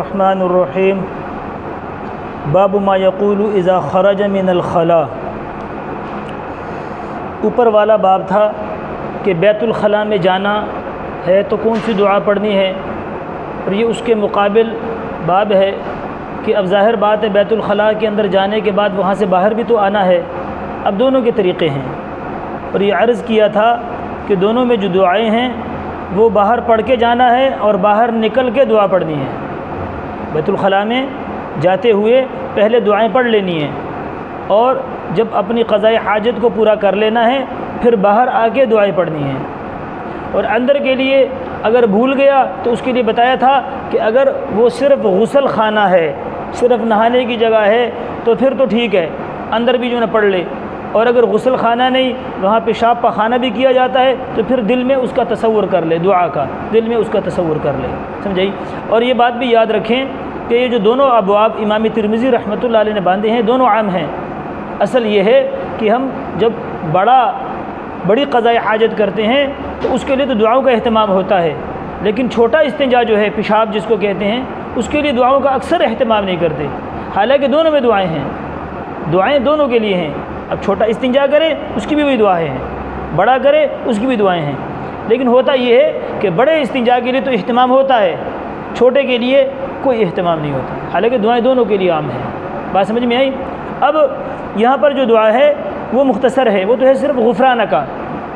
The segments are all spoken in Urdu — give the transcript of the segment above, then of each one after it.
الرحمن الرحیم باب ما یقول اذا خرج من الخلاء۔ اوپر والا باب تھا کہ بیت الخلاء میں جانا ہے تو کون سی دعا پڑھنی ہے، اور یہ اس کے مقابل باب ہے کہ اب ظاہر بات ہے بیت الخلاء کے اندر جانے کے بعد وہاں سے باہر بھی تو آنا ہے۔ اب دونوں کے طریقے ہیں، اور یہ عرض کیا تھا کہ دونوں میں جو دعائیں ہیں وہ باہر پڑھ کے جانا ہے اور باہر نکل کے دعا پڑھنی ہے۔ بیت الخلاء میں جاتے ہوئے پہلے دعائیں پڑھ لینی ہیں، اور جب اپنی قضائے حاجت کو پورا کر لینا ہے پھر باہر آ کے دعائیں پڑھنی ہیں۔ اور اندر کے لیے اگر بھول گیا تو اس کے لیے بتایا تھا کہ اگر وہ صرف غسل خانہ ہے، صرف نہانے کی جگہ ہے تو پھر تو ٹھیک ہے، اندر بھی جو ہے پڑھ لے، اور اگر غسل خانہ نہیں، وہاں پیشاب پخانہ بھی کیا جاتا ہے تو پھر دل میں اس کا تصور کر لے، دعا کا دل میں اس کا تصور کر لے، سمجھائی۔ اور یہ بات بھی یاد رکھیں کہ یہ جو دونوں ابواب امام ترمذی رحمۃ اللہ علیہ نے باندھے ہیں دونوں عام ہیں۔ اصل یہ ہے کہ ہم جب بڑی قضائے حاجت کرتے ہیں تو اس کے لیے تو دعاؤں کا اہتمام ہوتا ہے، لیکن چھوٹا استنجا جو ہے، پیشاب جس کو کہتے ہیں، اس کے لیے دعاؤں کا اکثر اہتمام نہیں کرتے، حالانکہ دونوں میں دعائیں ہیں، دعائیں دونوں کے لیے ہیں۔ اب چھوٹا استنجا کرے اس کی بھی وہی دعائیں ہیں، بڑا کرے اس کی بھی دعائیں ہیں، لیکن ہوتا یہ ہے کہ بڑے استنجا کے لیے تو اہتمام ہوتا ہے، چھوٹے کے لیے کوئی اہتمام نہیں ہوتا، حالانکہ دعائیں دونوں کے لیے عام ہیں۔ بات سمجھ میں آئی؟ اب یہاں پر جو دعا ہے وہ مختصر ہے، وہ تو ہے صرف غفرانہ کا،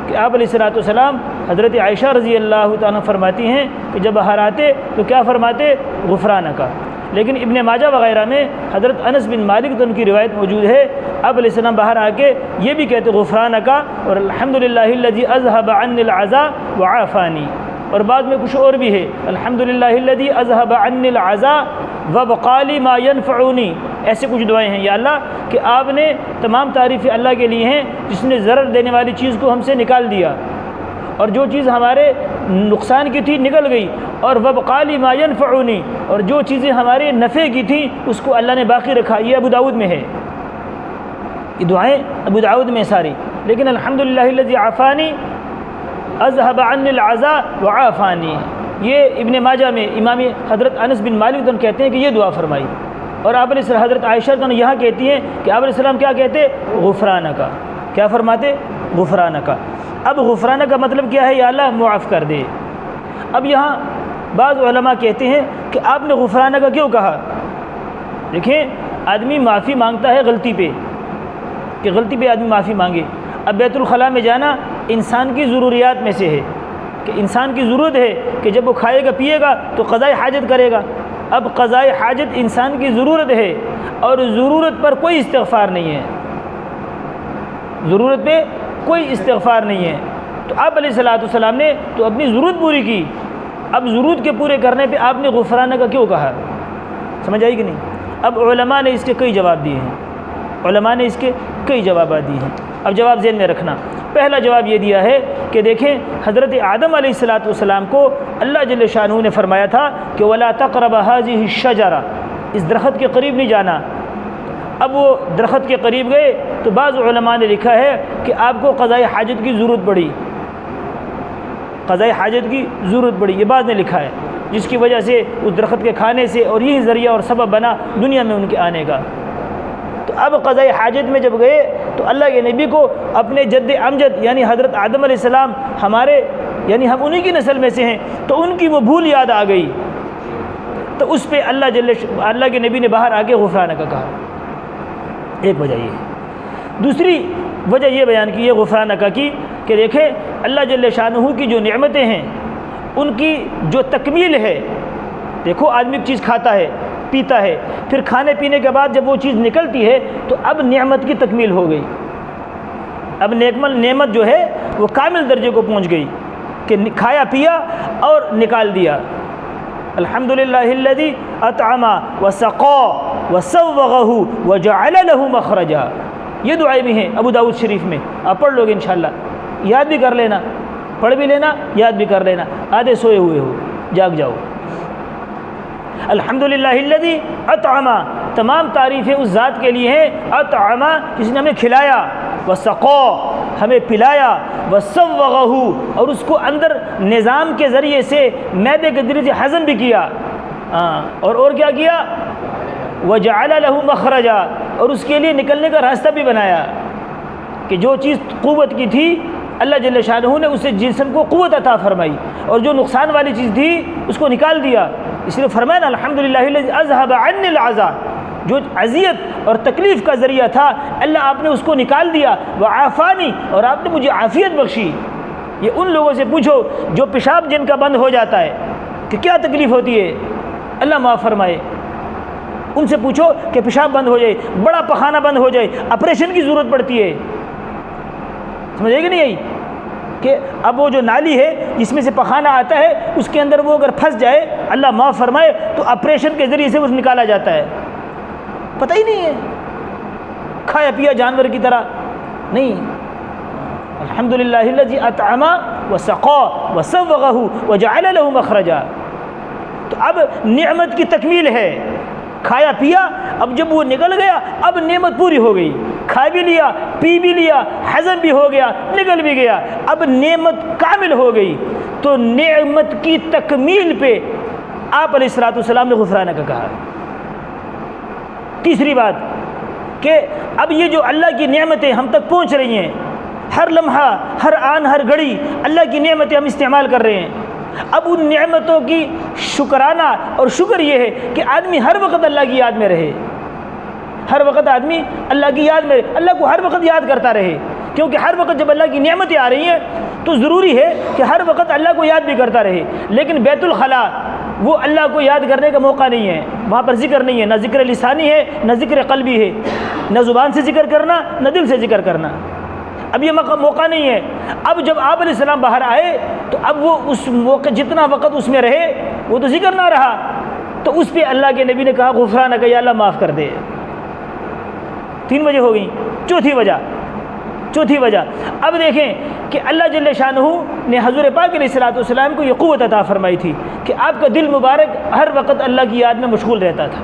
کہ آپ علیہ الصلوۃ والسلام حضرت عائشہ رضی اللہ تعالیٰ فرماتی ہیں کہ جب باہر آتے تو کیا فرماتے؟ غفرانہ کا۔ لیکن ابن ماجہ وغیرہ میں حضرت انس بن مالک تو ان کی روایت موجود ہے، آپ علیہ السلام باہر آ کے یہ بھی کہتے غفرانہ کا، اور الحمدللہ الذی اذهب عنی العزا وعافانی، اور بعد میں کچھ اور بھی ہے، الحمدللہ الذی اذهب عنی العزا وبقى لي ما ينفعنی۔ ایسے کچھ دعائیں ہیں، یا اللہ کہ آپ نے تمام تعریفیں اللہ کے لیے ہیں جس نے ضرر دینے والی چیز کو ہم سے نکال دیا، اور جو چیز ہمارے نقصان کی تھی نکل گئی، اور وبقى لي ما ينفعنی، اور جو چیزیں ہمارے نفع کی تھیں اس کو اللہ نے باقی رکھا۔ یہ ابو داؤد میں ہے، یہ دعائیں ابو داؤد میں ساری، لیکن الحمدللہ الذی عافانی اذهب عنی العزا وعافانی، یہ ابن ماجہ میں امام حضرت انس بن مالک کہتے ہیں کہ یہ دعا فرمائی، اور آپ علیہ السلام حضرت عائشہ یہاں کہتی ہیں کہ آپ علیہ السلام کیا کہتے؟ غفرانہ کا۔ کیا فرماتے؟ غفرانہ کا۔ اب غفرانہ کا مطلب کیا ہے؟ یا اللہ معاف کر دے۔ اب یہاں بعض علماء کہتے ہیں کہ آپ نے غفرانہ کا کیوں کہا؟ دیکھیں، آدمی معافی مانگتا ہے غلطی پہ، کہ غلطی پہ آدمی معافی مانگے۔ اب بیت الخلاء میں جانا انسان کی ضروریات میں سے ہے، کہ انسان کی ضرورت ہے کہ جب وہ کھائے گا پیے گا تو قضائے حاجت کرے گا۔ اب قضائے حاجت انسان کی ضرورت ہے، اور ضرورت پر کوئی استغفار نہیں ہے، ضرورت پہ کوئی استغفار نہیں ہے، تو آپ علیہ الصلوۃ والسلام نے تو اپنی ضرورت پوری کی، اب ضرورت کے پورے کرنے پہ آپ نے غفرانہ کا کیوں کہا؟ سمجھ آئی کہ نہیں؟ اب علماء نے اس کے کئی جواب دیے ہیں، علماء نے اس کے کئی جوابات دیے ہیں۔ اب جواب ذہن میں رکھنا۔ پہلا جواب یہ دیا ہے کہ دیکھیں، حضرت آدم علیہ الصلوۃ والسلام کو اللہ جل شانہ نے فرمایا تھا کہ وَلَا تَقْرَبَ هَذِهِ الشَّجَرَةَ، اس درخت کے قریب نہیں جانا۔ اب وہ درخت کے قریب گئے تو بعض علماء نے لکھا ہے کہ آپ کو قضائے حاجت کی ضرورت پڑی، قضائے حاجت کی ضرورت پڑی، یہ بعض نے لکھا ہے، جس کی وجہ سے اس درخت کے کھانے سے، اور یہی ذریعہ اور سبب بنا دنیا میں ان کے آنے کا۔ تو اب قضائے حاجت میں جب گئے تو اللہ کے نبی کو اپنے جد امجد یعنی حضرت آدم علیہ السلام، ہمارے یعنی ہم انہی کی نسل میں سے ہیں، تو ان کی وہ بھول یاد آ گئی، تو اس پہ اللہ کے نبی نے باہر آ کے غفرانہ کا کہا۔ ایک وجہ یہ ہے۔ دوسری وجہ یہ بیان کی ہے غفرانہ کا کی کہ دیکھیں، اللہ جل شانہ کی جو نعمتیں ہیں ان کی جو تکمیل ہے، دیکھو آدمی چیز کھاتا ہے پیتا ہے، پھر کھانے پینے کے بعد جب وہ چیز نکلتی ہے تو اب نعمت کی تکمیل ہو گئی، اب نعمت جو ہے وہ کامل درجے کو پہنچ گئی، کہ کھایا پیا اور نکال دیا۔ الحمدللہ الذی اطعم وسقا وسوغہ وجعل له مخرجا، یہ دعائیں بھی ہیں ابو داؤد شریف میں، آپ پڑھ لو گے انشاءاللہ، یاد بھی کر لینا، پڑھ بھی لینا، یاد بھی کر لینا، آدھے سوئے ہوئے ہو جاگ جاؤ۔ الحمدللہ الذی اطعم، تمام تعریفیں اس ذات کے لیے ہیں، اطعم جس نے ہمیں کھلایا، وسقا ہمیں پلایا، وسوغہ اور اس کو اندر نظام کے ذریعے سے معدے کے ذریعے سے ہضم بھی کیا، اور کیا کیا؟ وَجَعَلَ لَهُ مَخْرَجًا، اور اس کے لیے نکلنے کا راستہ بھی بنایا کہ جو چیز قوت کی تھی اللہ جل شانہ نے اسے جسم کو قوت عطا فرمائی، اور جو نقصان والی چیز تھی اس کو نکال دیا۔ اس لیے فرمایا نا الحمدللہ الذی اذھب عنی العذا، جو اذیت اور تکلیف کا ذریعہ تھا اللہ آپ نے اس کو نکال دیا، وعافانی، اور آپ نے مجھے عافیت بخشی۔ یہ ان لوگوں سے پوچھو جو پیشاب جن کا بند ہو جاتا ہے کہ کیا تکلیف ہوتی ہے، اللہ معاف فرمائے۔ ان سے پوچھو کہ پیشاب بند ہو جائے، بڑا پخانہ بند ہو جائے، آپریشن کی ضرورت پڑتی ہے، سمجھے کہ نہیں؟ یہی کہ اب وہ جو نالی ہے جس میں سے پخانہ آتا ہے اس کے اندر وہ اگر پھنس جائے اللہ معاف فرمائے تو آپریشن کے ذریعے سے وہ نکالا جاتا ہے، پتہ ہی نہیں ہے، کھایا پیا جانور کی طرح نہیں۔ الحمدللہ الذی اطعم وسقا وسوغہ وجعل له مخرجا۔ تو اب نعمت کی تکمیل ہے، کھایا پیا، اب جب وہ نکل گیا اب نعمت پوری ہو گئی، کھا بھی لیا، پی بھی لیا، ہضم بھی ہو گیا، نکل بھی گیا، اب نعمت کامل ہو گئی۔ تو نعمت کی تکمیل پہ آپ علیہ الصلوۃ والسلام نے غفرانہ کا کہا۔ تیسری بات کہ اب یہ جو اللہ کی نعمتیں ہم تک پہنچ رہی ہیں، ہر لمحہ، ہر آن، ہر گھڑی اللہ کی نعمتیں ہم استعمال کر رہے ہیں، اب ان نعمتوں کی شکرانہ اور شکر یہ ہے کہ آدمی ہر وقت اللہ کی یاد میں رہے، ہر وقت آدمی اللہ کی یاد میں، اللہ کو ہر وقت یاد کرتا رہے، کیونکہ ہر وقت جب اللہ کی نعمتیں آ رہی ہیں تو ضروری ہے کہ ہر وقت اللہ کو یاد بھی کرتا رہے۔ لیکن بیت الخلاء وہ اللہ کو یاد کرنے کا موقع نہیں ہے، وہاں پر ذکر نہیں ہے، نہ ذکر لسانی ہے نہ ذکر قلبی ہے، نہ زبان سے ذکر کرنا نہ دل سے ذکر کرنا، اب یہ موقع نہیں ہے۔ اب جب آپ علیہ السلام باہر آئے تو اب وہ اس موقع جتنا وقت اس میں رہے وہ تو ذکر نہ رہا، تو اس پہ اللہ کے نبی نے کہا غفرانہ کا، یا اللہ معاف کر دے۔ 3 وجہ ہو گئی۔ چوتھی وجہ اب دیکھیں کہ اللہ جل شانہ نے حضور پاک علیہ الصلوۃ والسلام کو یہ قوت عطا فرمائی تھی کہ آپ کا دل مبارک ہر وقت اللہ کی یاد میں مشغول رہتا تھا۔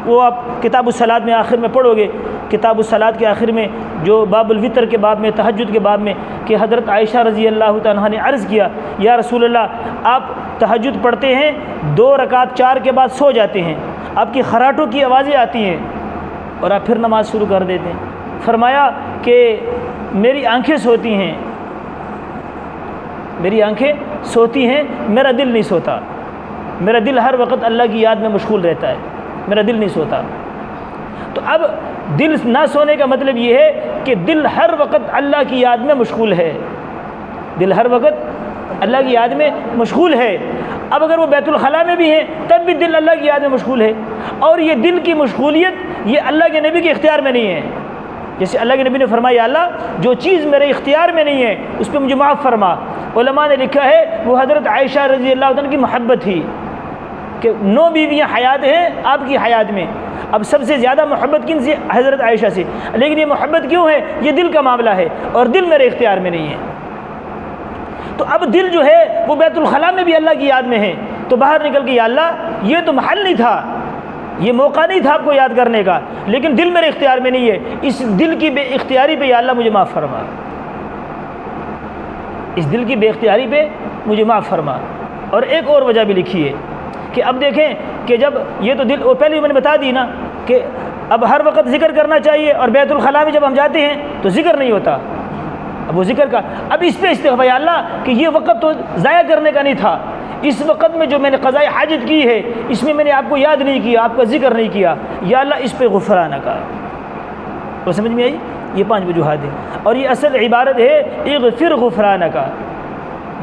وہ آپ کتاب الصلاۃ میں آخر میں پڑھو گے، کتاب الصلاۃ کے آخر میں جو باب الوتر کے باب میں، تہجد کے باب میں، کہ حضرت عائشہ رضی اللہ تعالیٰ عنہ نے عرض کیا یا رسول اللہ آپ تہجد پڑھتے ہیں 2 رکعت 4 کے بعد سو جاتے ہیں، آپ کی خراٹوں کی آوازیں آتی ہیں اور آپ پھر نماز شروع کر دیتے ہیں۔ فرمایا کہ میری آنکھیں سوتی ہیں، میرا دل نہیں سوتا، میرا دل ہر وقت اللہ کی یاد میں مشغول رہتا ہے، میرا دل نہیں سوتا۔ تو اب دل نہ سونے کا مطلب یہ ہے کہ دل ہر وقت اللہ کی یاد میں مشغول ہے، دل ہر وقت اللہ کی یاد میں مشغول ہے۔ اب اگر وہ بیت الخلاء میں بھی ہیں تب بھی دل اللہ کی یاد میں مشغول ہے، اور یہ دل کی مشغولیت یہ اللہ کے نبی کے اختیار میں نہیں ہے۔ جیسے اللہ کے نبی نے فرمایا یا اللہ جو چیز میرے اختیار میں نہیں ہے اس پہ مجھے معاف فرما۔ علماء نے لکھا ہے وہ حضرت عائشہ رضی اللہ عنہ کی محبت تھی کہ 9 بیویاں حیات ہیں آپ کی حیات میں، اب سب سے زیادہ محبت کن سے؟ حضرت عائشہ سے، لیکن یہ محبت کیوں ہے؟ یہ دل کا معاملہ ہے اور دل میرے اختیار میں نہیں ہے۔ تو اب دل جو ہے وہ بیت الخلاء میں بھی اللہ کی یاد میں ہے، تو باہر نکل کے یا اللہ یہ تو محل نہیں تھا، یہ موقع نہیں تھا آپ کو یاد کرنے کا، لیکن دل میرے اختیار میں نہیں ہے، اس دل کی بے اختیاری پہ یا اللہ مجھے معاف فرما، اس دل کی بے اختیاری پہ مجھے معاف فرما۔ اور ایک اور وجہ بھی لکھی ہے کہ اب دیکھیں کہ جب یہ تو دل، اور پہلے میں نے بتا دی نا کہ اب ہر وقت ذکر کرنا چاہیے، اور بیت الخلاء میں جب ہم جاتے ہیں تو ذکر نہیں ہوتا، اب وہ ذکر کا اب اس پہ استغفار یا اللہ کہ یہ وقت تو ضائع کرنے کا نہیں تھا، اس وقت میں جو میں نے قضاء حاجت کی ہے اس میں نے آپ کو یاد نہیں کیا، آپ کا ذکر نہیں کیا، یا اللہ اس پہ غفرانہ کا۔ تو سمجھ میں آئی؟ یہ 5 وجوہات ہیں، اور یہ اصل عبارت ہے اغفر غفرانہ کا۔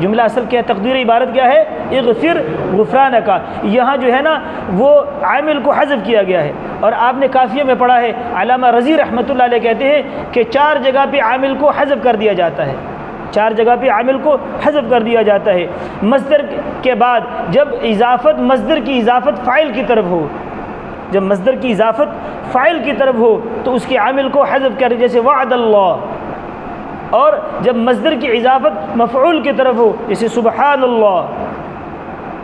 جملہ اصل کیا ہے؟ تقدیر عبارت کیا ہے؟ اغفر غفرانہ کا۔ یہاں جو ہے نا وہ عامل کو حذف کیا گیا ہے، اور آپ نے کافیہ میں پڑھا ہے علامہ رضی رحمۃ اللہ علیہ کہتے ہیں کہ 4 جگہ پہ عامل کو حذف کر دیا جاتا ہے، 4 جگہ پہ عامل کو حذف کر دیا جاتا ہے۔ مصدر کے بعد جب اضافت، مصدر کی اضافت فاعل کی طرف ہو، جب مصدر کی اضافت فاعل کی طرف ہو تو اس کے عامل کو حذف کر، جیسے وعد اللہ، اور جب مصدر کی اضافت مفعول کی طرف ہو جیسے سبحان اللہ،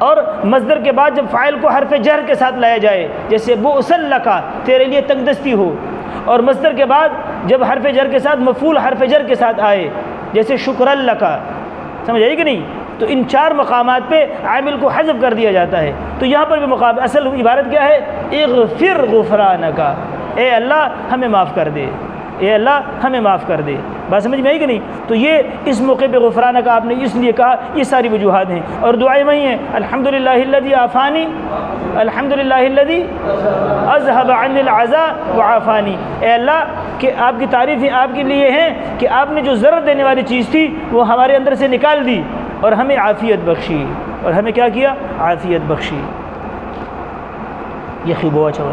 اور مصدر کے بعد جب فاعل کو حرف جر کے ساتھ لایا جائے جیسے بؤس لک تیرے لیے تنگ دستی ہو، اور مصدر کے بعد جب حرف جر کے ساتھ مفعول حرف جر کے ساتھ آئے جیسے شکر لک، سمجھ آئی کہ نہیں؟ تو ان 4 مقامات پہ عامل کو حذف کر دیا جاتا ہے۔ تو یہاں پر بھی مقام اصل عبارت کیا ہے؟ اغفر غفرانک، اے اللہ ہمیں معاف کر دے، اے اللہ ہمیں معاف کر دے۔ بات سمجھ میں آئی کہ نہیں؟ تو یہ اس موقع پہ غفرانک آپ نے اس لیے کہا، یہ ساری وجوہات ہیں۔ اور دعائیں وہی ہیں، الحمدللہ الذی عافانی، الحمدللہ الذی اذهب عنی العزاء وعافانی، اے اللہ کہ آپ کی تعریفیں آپ کے لیے ہیں کہ آپ نے جو ضرر دینے والی چیز تھی وہ ہمارے اندر سے نکال دی اور ہمیں عافیت بخشی، اور ہمیں کیا کیا؟ عافیت بخشی۔ یہ خوب ہوا چوا۔